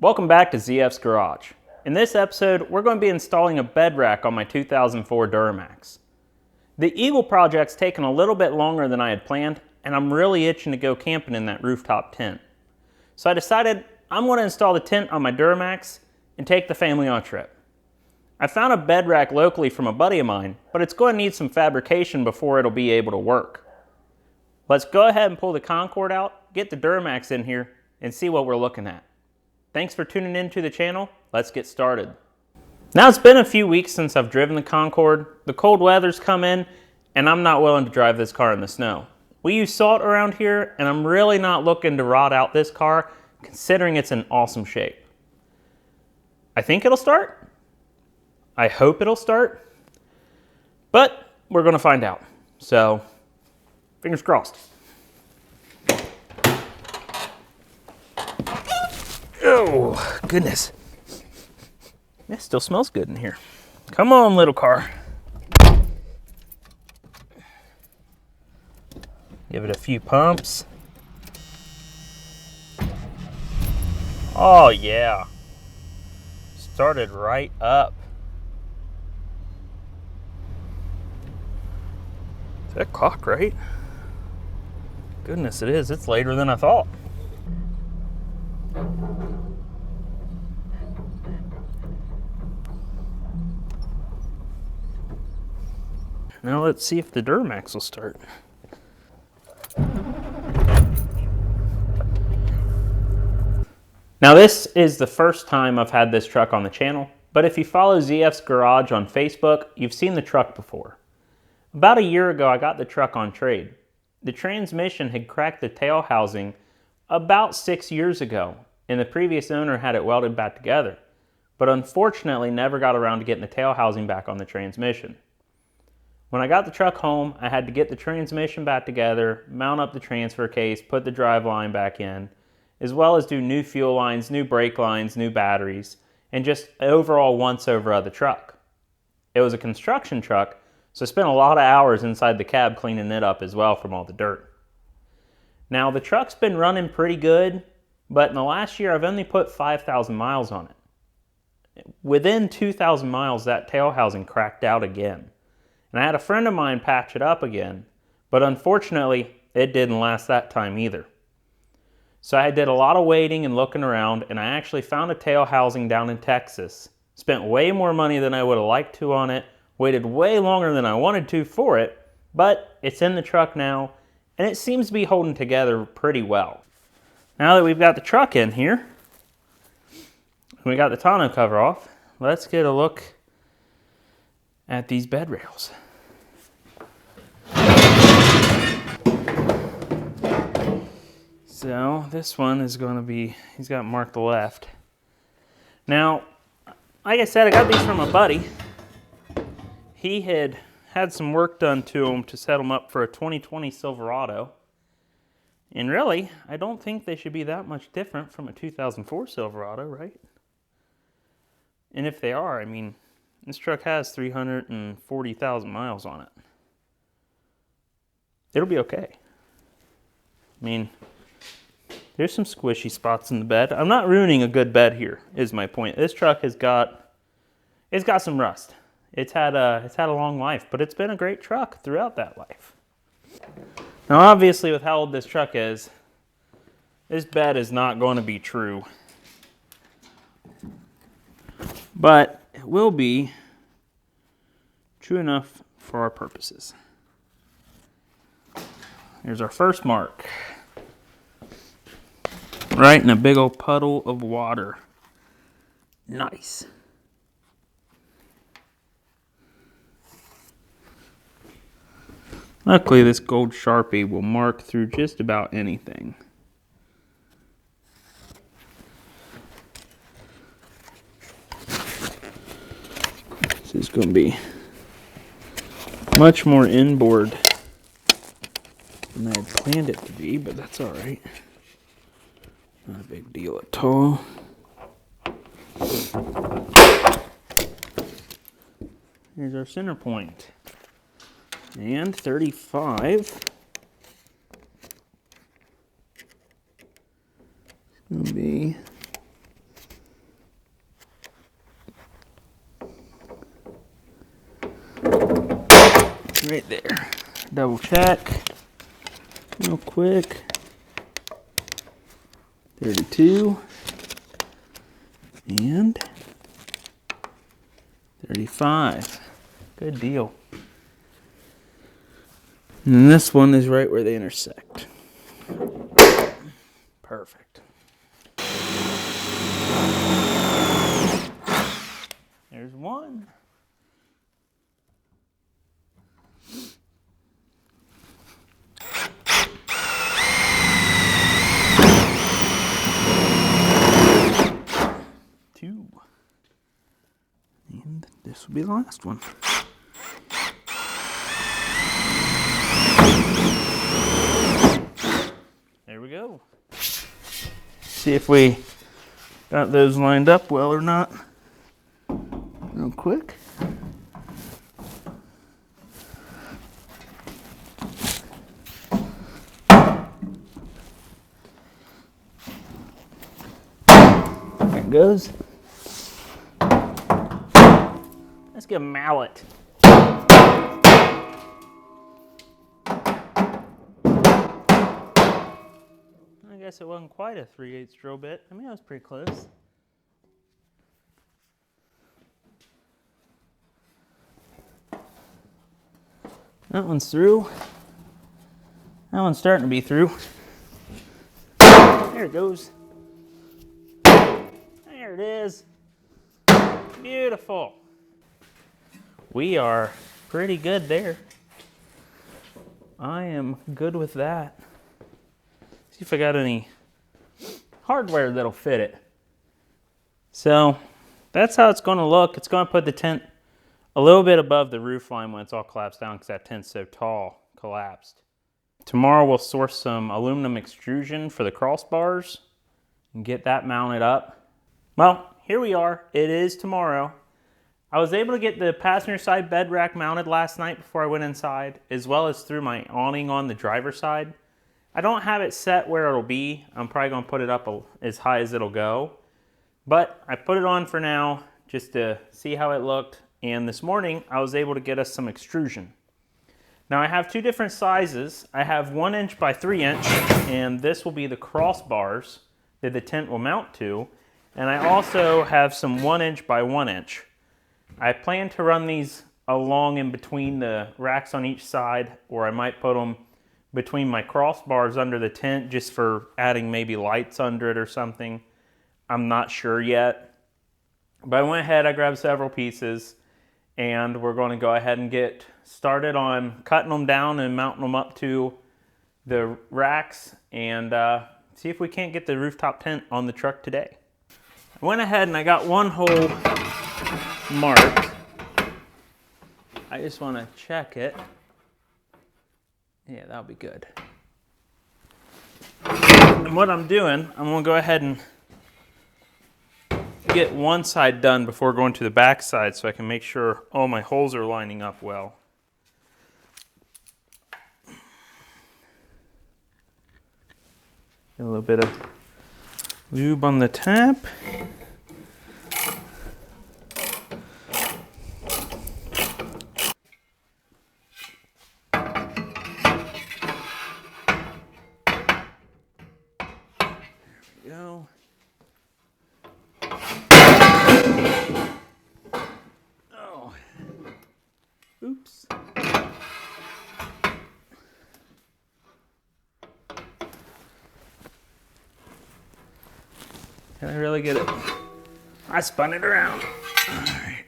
Welcome back to ZF's Garage. In this episode, we're going to be installing a bed rack on my 2004 Duramax. The Eagle project's taken a little bit longer than I had planned, and I'm really itching to go camping in that rooftop tent. So I decided I'm going to install the tent on my Duramax and take the family on a trip. I found a bed rack locally from a buddy of mine, but it's going to need some fabrication before it'll be able to work. Let's go ahead and pull the Concord out, get the Duramax in here, and see what we're looking at. Thanks for tuning in to the channel. Let's get started. Now it's been a few weeks since I've driven the Concord. The cold weather's come in and I'm not willing to drive this car in the snow. We use salt around here and I'm really not looking to rot out this car considering it's in awesome shape. I think it'll start. I hope it'll start. But we're gonna find out. So, fingers crossed. Oh, goodness. It still smells good in here. Come on, little car. Give it a few pumps. Oh, yeah. Started right up. Is that clock right? Goodness, it is. It's later than I thought. Now let's see if the Duramax will start. Now this is the first time I've had this truck on the channel, but if you follow ZF's Garage on Facebook, you've seen the truck before. About a year ago, I got the truck on trade. The transmission had cracked the tail housing about 6 years ago, and the previous owner had it welded back together, but unfortunately never got around to getting the tail housing back on the transmission. When I got the truck home, I had to get the transmission back together, mount up the transfer case, put the drive line back in, as well as do new fuel lines, new brake lines, new batteries, and just overall once-over of the truck. It was a construction truck, so I spent a lot of hours inside the cab cleaning it up as well from all the dirt. Now, the truck's been running pretty good, but in the last year, I've only put 5,000 miles on it. Within 2,000 miles, that tail housing cracked out again. And I had a friend of mine patch it up again, but unfortunately, it didn't last that time either. So I did a lot of waiting and looking around, and I actually found a tail housing down in Texas. Spent way more money than I would have liked to on it, waited way longer than I wanted to for it, but it's in the truck now, and it seems to be holding together pretty well. Now that we've got the truck in here, we got the tonneau cover off, let's get a look at these bed rails. So this one is going to be, he's got marked the left. Now, like I said, I got these from a buddy. He had some work done to them to set them up for a 2020 Silverado. And really, I don't think they should be that much different from a 2004 Silverado, right? And if they are, I mean, this truck has 340,000 miles on it. It'll be okay. I mean, there's some squishy spots in the bed. I'm not ruining a good bed here, is my point. This truck it's got some rust. It's had a long life, but it's been a great truck throughout that life. Now, obviously, with how old this truck is, this bed is not going to be true. But it will be true enough for our purposes. Here's our first mark. Right in a big old puddle of water. Nice. Luckily, this gold Sharpie will mark through just about anything. This is going to be much more inboard than I had planned it to be, but that's all right. Not a big deal at all. Here's our center point. And 35. It's going to be right there. Double check real quick. 32 and 35. Good deal. And this one is right where they intersect. Perfect. There's one. Two. And this will be the last one. There we go. See if we got those lined up well or not. Real quick. There it goes. Let's get a mallet. I guess it wasn't quite a 3/8 drill bit. I mean, that was pretty close. That one's through. That one's starting to be through. There it goes. There it is. Beautiful. We are pretty good there. I am good with that. See if I got any hardware that'll fit it. So that's how it's going to look. It's going to put the tent a little bit above the roof line when it's all collapsed down because that tent's so tall, collapsed. Tomorrow we'll source some aluminum extrusion for the crossbars and get that mounted up. Well, here we are. It is tomorrow. I was able to get the passenger side bed rack mounted last night before I went inside, as well as through my awning on the driver's side. I don't have it set where it'll be. I'm probably going to put it up as high as it'll go. But I put it on for now just to see how it looked. And this morning I was able to get us some extrusion. Now I have two different sizes. I have 1 inch by 3 inch, and this will be the crossbars that the tent will mount to. And I also have some 1 inch by 1 inch. I plan to run these along in between the racks on each side, or I might put them between my crossbars under the tent just for adding maybe lights under it or something. I'm not sure yet. But I went ahead, I grabbed several pieces, and we're going to go ahead and get started on cutting them down and mounting them up to the racks and see if we can't get the rooftop tent on the truck today. I went ahead and I got one hole marked. I just want to check it. Yeah, that'll be good. And what I'm doing, I'm going to go ahead and get one side done before going to the back side so I can make sure all my holes are lining up well. Get a little bit of lube on the tap. Go. Oh. Oops. Can I really get it? I spun it around. All right.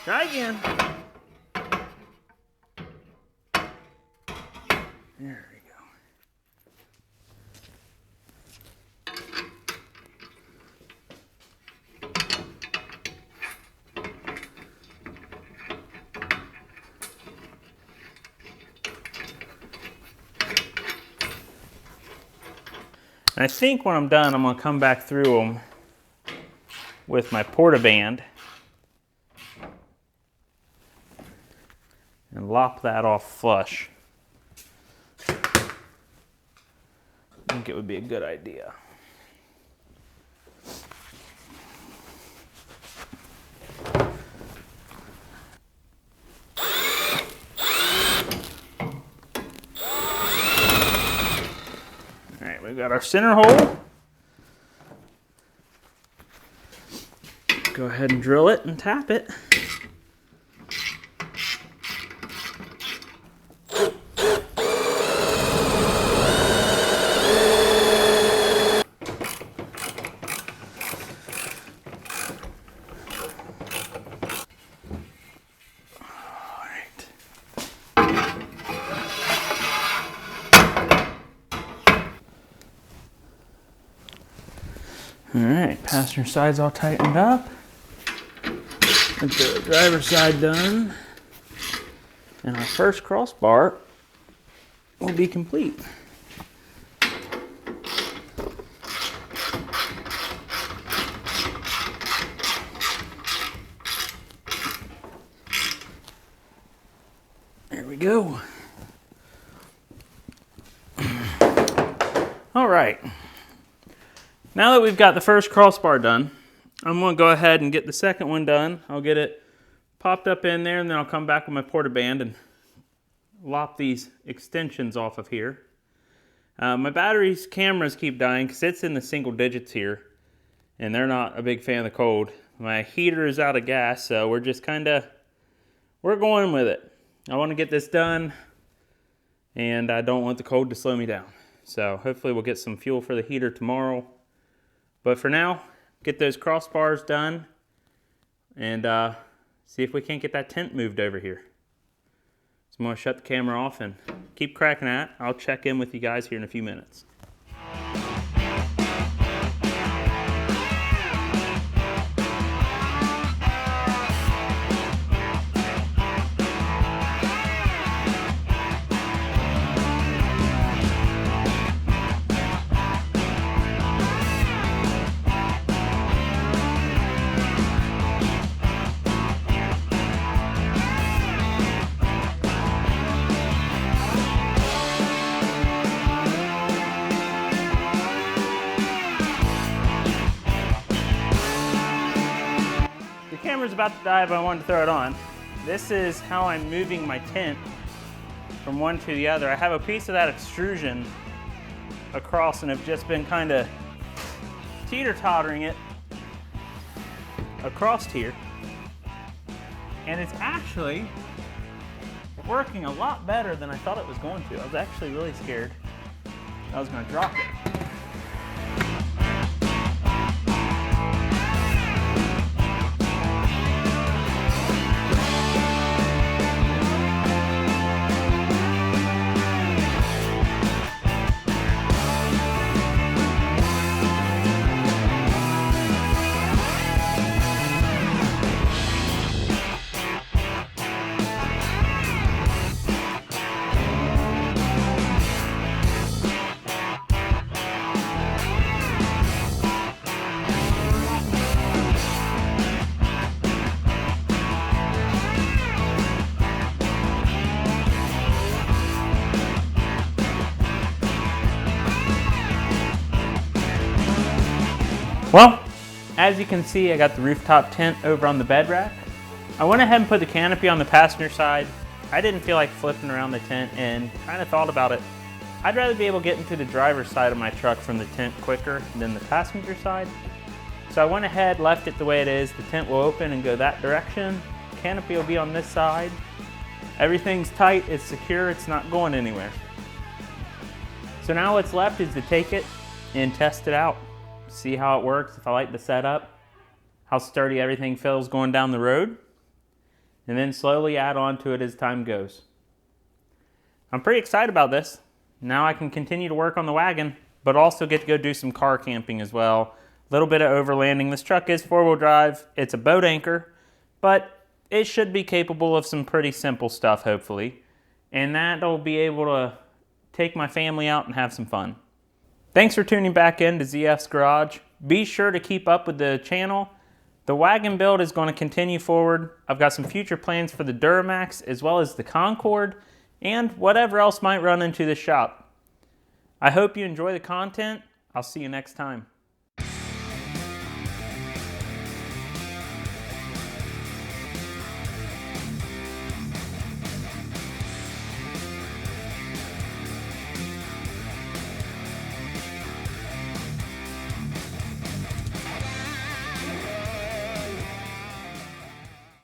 Try again. There we go. And I think when I'm done, I'm going to come back through them with my portaband and lop that off flush. I think it would be a good idea. Got our center hole. Go ahead and drill it and tap it. All right, passenger side's all tightened up. Get the driver's side done. And our first crossbar will be complete. There we go. All right. Now that we've got the first crossbar done, I'm going to go ahead and get the second one done. I'll get it popped up in there, and then I'll come back with my portaband and lop these extensions off of here. My battery's cameras keep dying because it's in the single digits here, and they're not a big fan of the cold. My heater is out of gas, so we're just we're going with it. I want to get this done, and I don't want the cold to slow me down. So hopefully we'll get some fuel for the heater tomorrow. But for now, get those crossbars done and see if we can't get that tent moved over here. So I'm going to shut the camera off and keep cracking at. I'll check in with you guys here in a few minutes. The camera's about to die, but I wanted to throw it on. This is how I'm moving my tent from one to the other. I have a piece of that extrusion across and have just been kind of teeter-tottering it across here. And it's actually working a lot better than I thought it was going to. I was actually really scared I was going to drop it. Well, as you can see, I got the rooftop tent over on the bed rack. I went ahead and put the canopy on the passenger side. I didn't feel like flipping around the tent and kind of thought about it. I'd rather be able to get into the driver's side of my truck from the tent quicker than the passenger side. So I went ahead, left it the way it is. The tent will open and go that direction. Canopy will be on this side. Everything's tight, it's secure, it's not going anywhere. So now what's left is to take it and test it out. See how it works, if I like the setup, how sturdy everything feels going down the road, and then slowly add on to it as time goes. I'm pretty excited about this. Now I can continue to work on the wagon, but also get to go do some car camping as well. A little bit of overlanding. This truck is 4-wheel drive. It's a boat anchor, but it should be capable of some pretty simple stuff, hopefully. And that'll be able to take my family out and have some fun. Thanks for tuning back in to ZF's Garage. Be sure to keep up with the channel. The wagon build is going to continue forward. I've got some future plans for the Duramax as well as the Concorde and whatever else might run into the shop. I hope you enjoy the content. I'll see you next time.